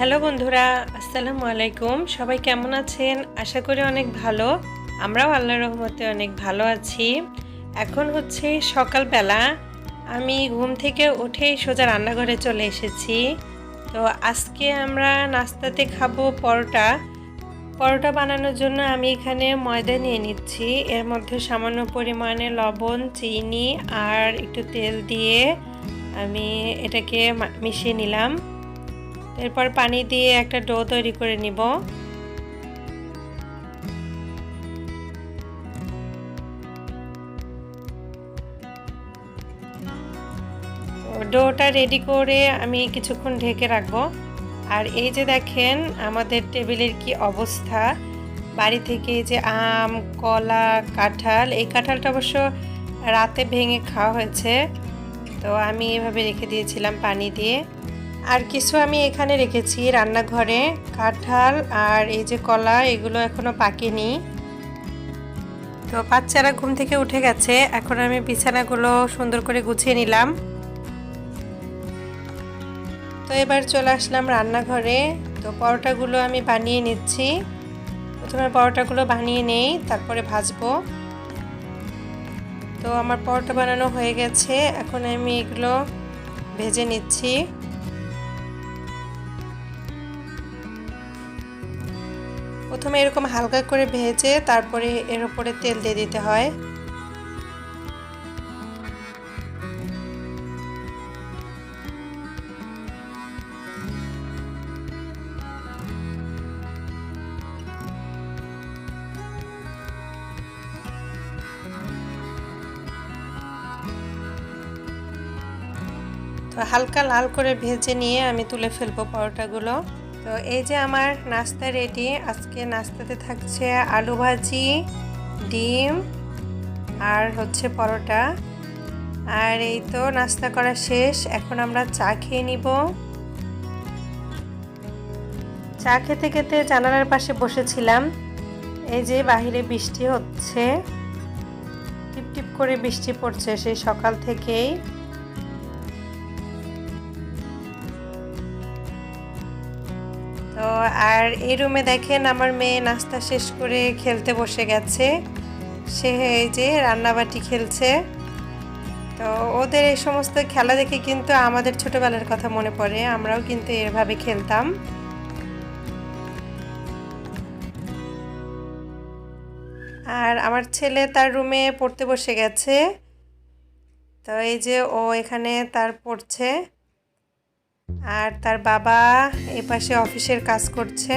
Hello বন্ধুরা, আসসালামু আলাইকুম। সবাই কেমন আছেন? আশা করি অনেক ভালো। আমরাও আল্লাহর রহমতে অনেক ভালো আছি। এখন হচ্ছে সকালবেলা। আমি ঘুম থেকে উঠেই সোজা রান্নাঘরে চলে এসেছি। তো আজকে আমরা নাস্তাতে খাবো পরোটা। পরোটা বানানোর জন্য আমি এখানে ময়দা নিয়ে নিচ্ছি। এর মধ্যে সামান্য পরিমাণে লবণ, চিনি আর একটু তেল দিয়ে আমি এটাকে মিশিয়ে নিলাম। এরপর পানি দিয়ে একটা ডো তৈরি করে নিব। ডোটা রেডি করে আমি কিছুক্ষণ ঢেকে রাখবো। আর এই যে দেখেন আমাদের টেবিলের কি অবস্থা। বাড়ি থেকে যে আম, কলা, কাঁঠাল, এই কাঁঠালটা অবশ্য রাতে ভেঙে খাওয়া হয়েছে, তো আমি এভাবে রেখে দিয়েছিলাম পানি দিয়ে। আর কিছু আমি এখানে রেখেছি রান্নাঘরে, কাঁঠাল আর এই যে কলা, এগুলো এখনো পাকেনি। তো বাচ্চারা ঘুম থেকে উঠে গেছে, এখন আমি বিছানাগুলো সুন্দর করে গুছিয়ে নিলাম। তো এবার চলে আসলাম রান্নাঘরে। তো পরোটাগুলো আমি বানিয়ে নিচ্ছি। প্রথমে পরোটাগুলো বানিয়ে নেই, তারপরে ভাজবো। তো আমার পরোটা বানানো হয়ে গেছে, এখন আমি এগুলো ভেজে নিচ্ছি। প্রথমে এরকম হালকা করে ভেজে তারপরে এর উপরে তেল দিয়ে দিতে হয়। তো হালকা লাল করে ভেজে নিয়ে আমি তুলে ফেলবো পরোটাগুলো। তো এই যে আমার নাস্তা রেডি। আজকে নাস্তাতে থাকছে আলু ভাজি, ডিম আর হচ্ছে পরোটা। আর এই তো নাস্তা করা শেষ, এখন আমরা চা খেয়ে নিব। চা খেতে খেতে জানালার পাশে বসেছিলাম। এই যে বাহিরে বৃষ্টি হচ্ছে, টিপ টিপ করে বৃষ্টি পড়ছে সেই সকাল থেকেই। তো আর এই রুমে দেখেন আমার মেয়ে নাস্তা শেষ করে খেলতে বসে গেছে। সে এই যে রান্নাবাটি খেলছে। তো ওদের এই সমস্ত খেলা দেখে কিন্তু আমাদের ছোটবেলার কথা মনে পড়ে, আমরাও কিন্তু এভাবে খেলতাম। আর আমার ছেলে তার রুমে পড়তে বসে গেছে। তো এই যে ও এখানে তার পড়ছে, আর তার বাবা এই পাশে অফিসের কাজ করছে।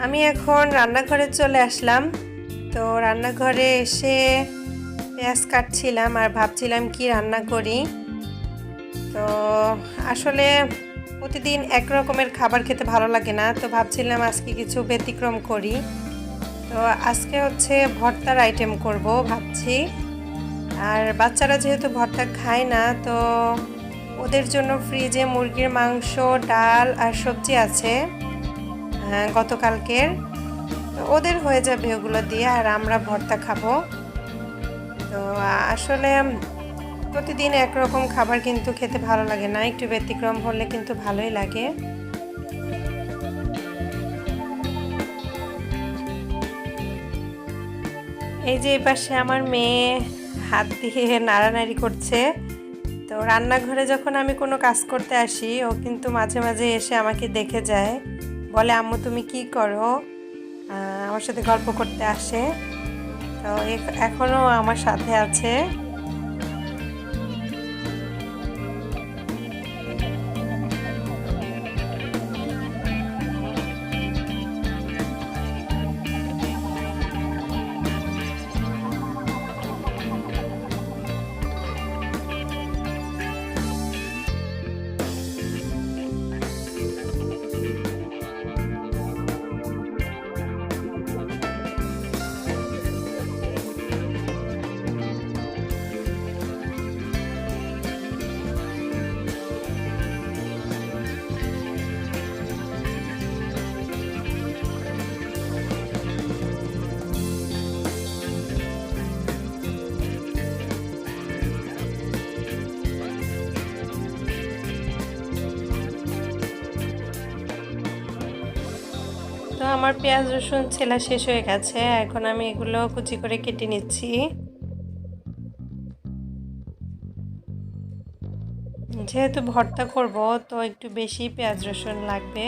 আমি এখন রান্নাঘরে চলে আসলাম। তো রান্নাঘরে এসে পেঁয়াজ কাটছিলাম আর ভাবছিলাম কি রান্না করি। তো আসলে প্রতিদিন এক রকমের খাবার খেতে ভালো লাগে না, তো ভাবছিলাম আজকে কিছু ব্যতিক্রম করি। তো আজকে হচ্ছে ভর্তার আইটেম করব ভাবছি। আর বাচ্চারা যেহেতু ভর্তা খায় না, তো ওদের জন্য ফ্রিজে মুরগির মাংস, ডাল আর সবজি আছে গতকালকের। তো ওদের হয়ে যাবে ওগুলো দিয়ে, আর আমরা ভর্তা খাবো। তো আসলে প্রতিদিন একরকম খাবার কিন্তু খেতে ভালো লাগে না, একটু ব্যতিক্রম হলে কিন্তু ভালোই লাগে। এই যে এই পাশে আমার মেয়ে হাত দিয়ে নাড়ানাড়ি করছে। তো রান্নাঘরে যখন আমি কোনো কাজ করতে আসি, ও কিন্তু মাঝে মাঝে এসে আমাকে দেখে যায়, বলে আম্মু তুমি কি করো, আমার সাথে গল্প করতে আসে। তো এখনও আমার সাথে আছে। আমার পেঁয়াজ রসুন ছেলা শেষ হয়ে গেছে, এখন আমি এগুলো কুচি করে কেটে নিচ্ছি। যেহেতু ভর্তা করব তো একটু বেশি পেঁয়াজ রসুন লাগবে।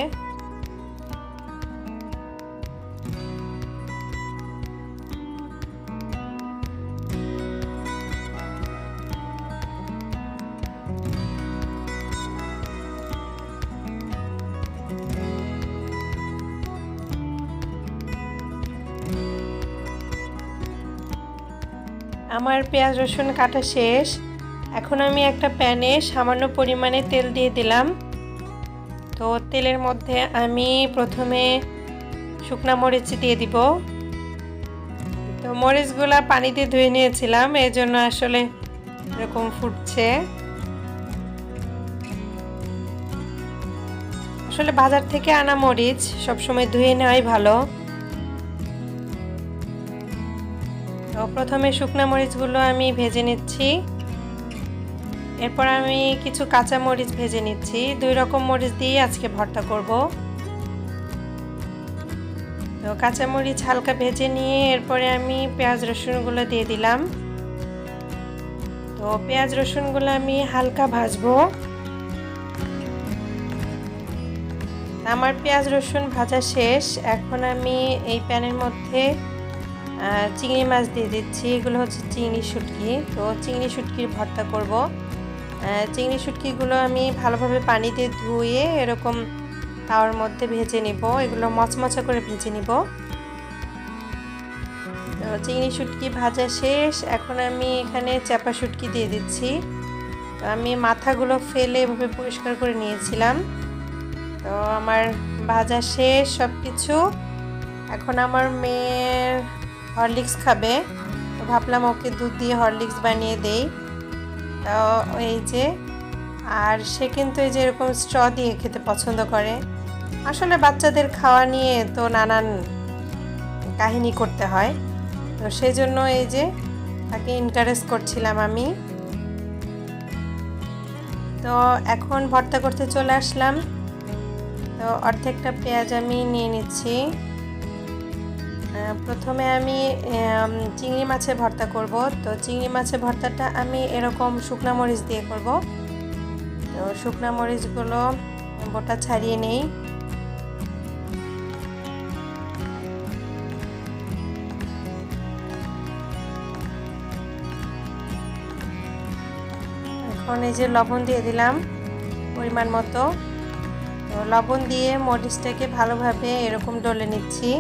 আমার পেঁয়াজ রসুন কাটা শেষ। এখন আমি একটা প্যানে সামান্য পরিমাণে তেল দিয়ে দিলাম। তো তেলের মধ্যে আমি প্রথমে শুকনা মরিচ দিয়ে দিব। তো মরিচগুলা পানি দিয়ে ধুয়ে নিয়েছিলাম, এই জন্য আসলে এরকম ফুটছে। আসলে বাজার থেকে আনা মরিচ সবসময় ধুয়ে নেওয়াই ভালো। তো প্রথমে শুকনা মরিচগুলো আমি ভেজে নিচ্ছি, এরপর আমি কিছু কাঁচা মরিচ ভেজে নিচ্ছি। 2 রকম মরিচ দিয়ে আজকে ভর্তা করব। তো কাঁচা মরিচ হালকা ভেজে নিয়ে এরপরে আমি পেঁয়াজ রসুনগুলো দিয়ে দিলাম। তো পেঁয়াজ রসুনগুলো আমি হালকা ভাজবো। আমার পেঁয়াজ রসুন ভাজা শেষ। এখন আমি এই প্যানের মধ্যে চিংড়ি মাছ দিয়ে দিচ্ছি। এগুলো হচ্ছে চিংড়ি শুটকি। তো চিংড়ি শুটকির ভর্তা করব। চিংড়ি শুটকিগুলো আমি ভালোভাবে পানিতে ধুয়ে এরকম তাওয়ার মধ্যে ভেজে নিব। এগুলো মচমচা করে ভেজে নিব। তো চিংড়ি শুটকি ভাজা শেষ। এখন আমি এখানে চাপা শুটকি দিয়ে দিচ্ছি। তো আমি মাথাগুলো ফেলে এভাবে পরিষ্কার করে নিয়েছিলাম। তো আমার ভাজা শেষ সব কিছু। এখন আমার মেয়ের হরলিক্স খাবে, তো ভাবলাম ওকে দুধ দিয়ে হরলিক্স বানিয়ে দেই। তো এই যে, আর সে কিন্তু এই যে এরকম স্ট্র দিয়ে খেতে পছন্দ করে। আসলে বাচ্চাদের খাওয়া নিয়ে তো নানান কাহিনী করতে হয়, তো সেই জন্য এই যে তাকে এনকারেজ করছিলাম আমি। তো এখন ভর্তা করতে চলে আসলাম। তো অর্ধেকটা পেঁয়াজ আমি নিয়ে নিচ্ছি। প্রথমে আমি চিংড়ি মাছের ভর্তা করব। তো চিংড়ি মাছের ভর্তাটা আমি এরকম শুকনা মরিচ দিয়ে করব। তো শুকনা মরিচগুলো বোটা ছাড়িয়ে নেই। এখন এই যে লবণ দিয়ে দিলাম পরিমাণ মতো। তো লবণ দিয়ে মরিচটাকে ভালোভাবে এরকম ডলে নিচ্ছি।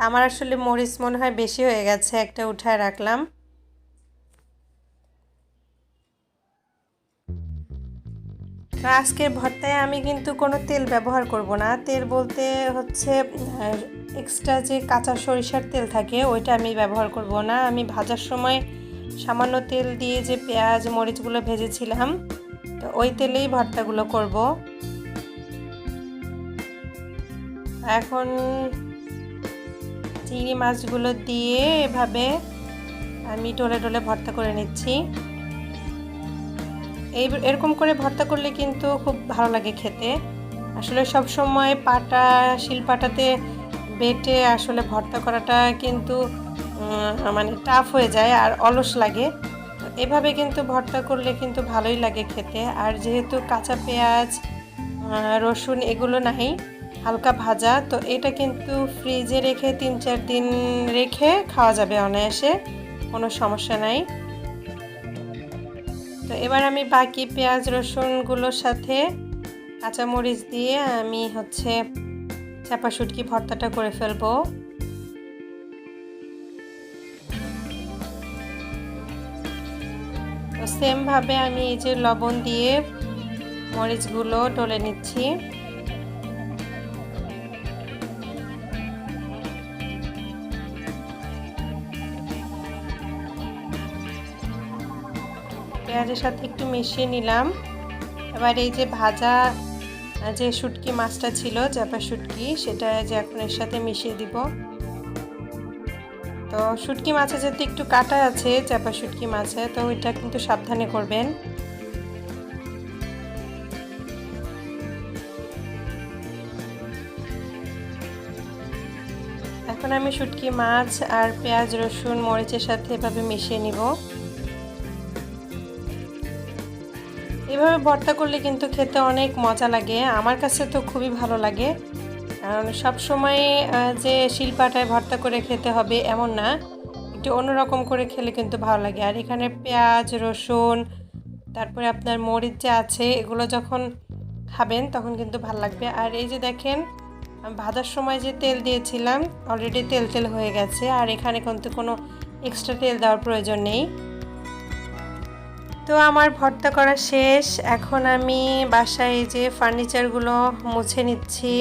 আমার আসলে মরিচ মনে হয় বেশি হয়ে গেছে, একটা উঠায় রাখলাম। আজকের ভর্তায় আমি কিন্তু কোনো তেল ব্যবহার করব না। তেল বলতে হচ্ছে এক্সট্রা যে কাঁচা সরিষার তেল থাকে ওইটা আমি ব্যবহার করব না। আমি ভাজার সময় সামান্য তেল দিয়ে যে পেঁয়াজ মরিচগুলো ভেজেছিলাম, তো ওই তেলেই ভর্তাগুলো করব। এখন চিংড়ি মাছগুলো দিয়ে এভাবে আমি ডলে ডলে ভর্তা করে নিচ্ছি। এরকম করে ভর্তা করলে কিন্তু খুব ভালো লাগে খেতে। আসলে সব সময় শিলপাটাতে বেটে আসলে ভর্তা করাটা কিন্তু মানে টাফ হয়ে যায় আর অলস লাগে। এভাবে কিন্তু ভর্তা করলে কিন্তু ভালোই লাগে খেতে। আর যেহেতু কাঁচা পেঁয়াজ রসুন এগুলো নাই, হালকা ভাজা, তো এটা কিন্তু ফ্রিজে রেখে 3-4 দিন রেখে খাওয়া যাবে অনায়াসে, কোনো সমস্যা নাই। তো এবার আমি বাকি পেঁয়াজ রসুনগুলোর সাথে কাঁচামরিচ দিয়ে আমি হচ্ছে চাপা শুটকি ভর্তাটা করে ফেলবো। তো সেমভাবে আমি এই যে লবণ দিয়ে মরিচগুলো ডলে নিচ্ছি। পেঁয়াজের সাথে একটু মিশিয়ে নিলাম। এবার এই যে ভাজা যে শুটকি মাছটা ছিল চাপা শুটকি, সেটা যে এখন এর সাথে মিশিয়ে দিব। তো শুটকি মাছে যেহেতু একটু কাটা আছে চাপা শুটকি মাছে, তো ওইটা কিন্তু সাবধানে করবেন। এখন আমি শুটকি মাছ আর পেঁয়াজ রসুন মরিচের সাথে এভাবে মিশিয়ে নিব। এভাবে ভর্তা করলে কিন্তু খেতে অনেক মজা লাগে, আমার কাছে তো খুবই ভালো লাগে। কারণ সবসময় যে শিলপাটায় ভর্তা করে খেতে হবে এমন না, একটু অন্যরকম করে খেলে কিন্তু ভালো লাগে। আর এখানে পেঁয়াজ রসুন তারপরে আপনার মরিচ যে আছে এগুলো যখন খাবেন তখন কিন্তু ভালো লাগবে। আর এই যে দেখেন ভাজার সময় যে তেল দিয়েছিলাম অলরেডি তেল তেল হয়ে গেছে, আর এখানে কিন্তু কোনো এক্সট্রা তেল দেওয়ার প্রয়োজন নেই। তো আমার ভর্তা করা শেষ, এখন আমি বাসায় এই যে ফার্নিচারগুলো মুছে নিচ্ছি।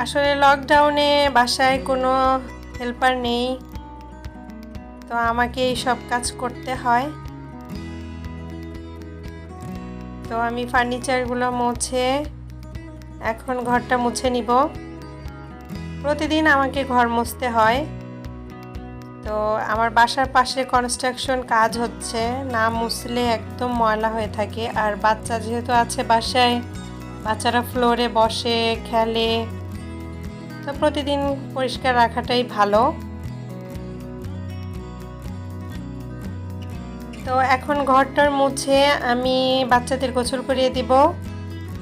আসলে লকডাউনে বাসায় কোনো হেল্পার নেই, তো আমাকে এই সব কাজ করতে হয়। তো আমি ফার্নিচারগুলো মুছে এখন ঘরটা মুছে নিব। প্রতিদিন আমাকে ঘর মুছতে হয়। তো আমার বাসার পাশে কনস্ট্রাকশন কাজ হচ্ছে, না মুছলে একদম ময়লা হয়ে থাকে। আর বাচ্চা যেহেতু আছে বাসায়, বাচ্চারা ফ্লোরে বসে খেলে, তো প্রতিদিন পরিষ্কার রাখাটাই ভালো। তো এখন ঘরটার মুছে আমি বাচ্চাদের গোসল করিয়ে দিব,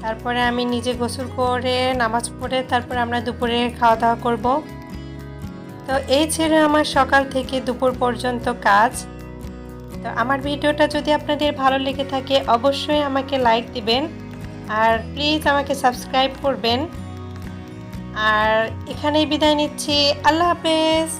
তারপরে আমি নিজে গোসল করে নামাজ পড়ে তারপরে আমরা দুপুরে খাওয়া দাওয়া করব। তো এই ছিল আমার সকাল থেকে দুপুর পর্যন্ত কাজ। তো আমার ভিডিওটা যদি আপনাদের ভালো লেগে থাকে অবশ্যই আমাকে লাইক দিবেন, আর প্লিজ আমাকে সাবস্ক্রাইব করবেন। আর এখানেই বিদায় নিচ্ছি, আল্লাহ হাফেজ।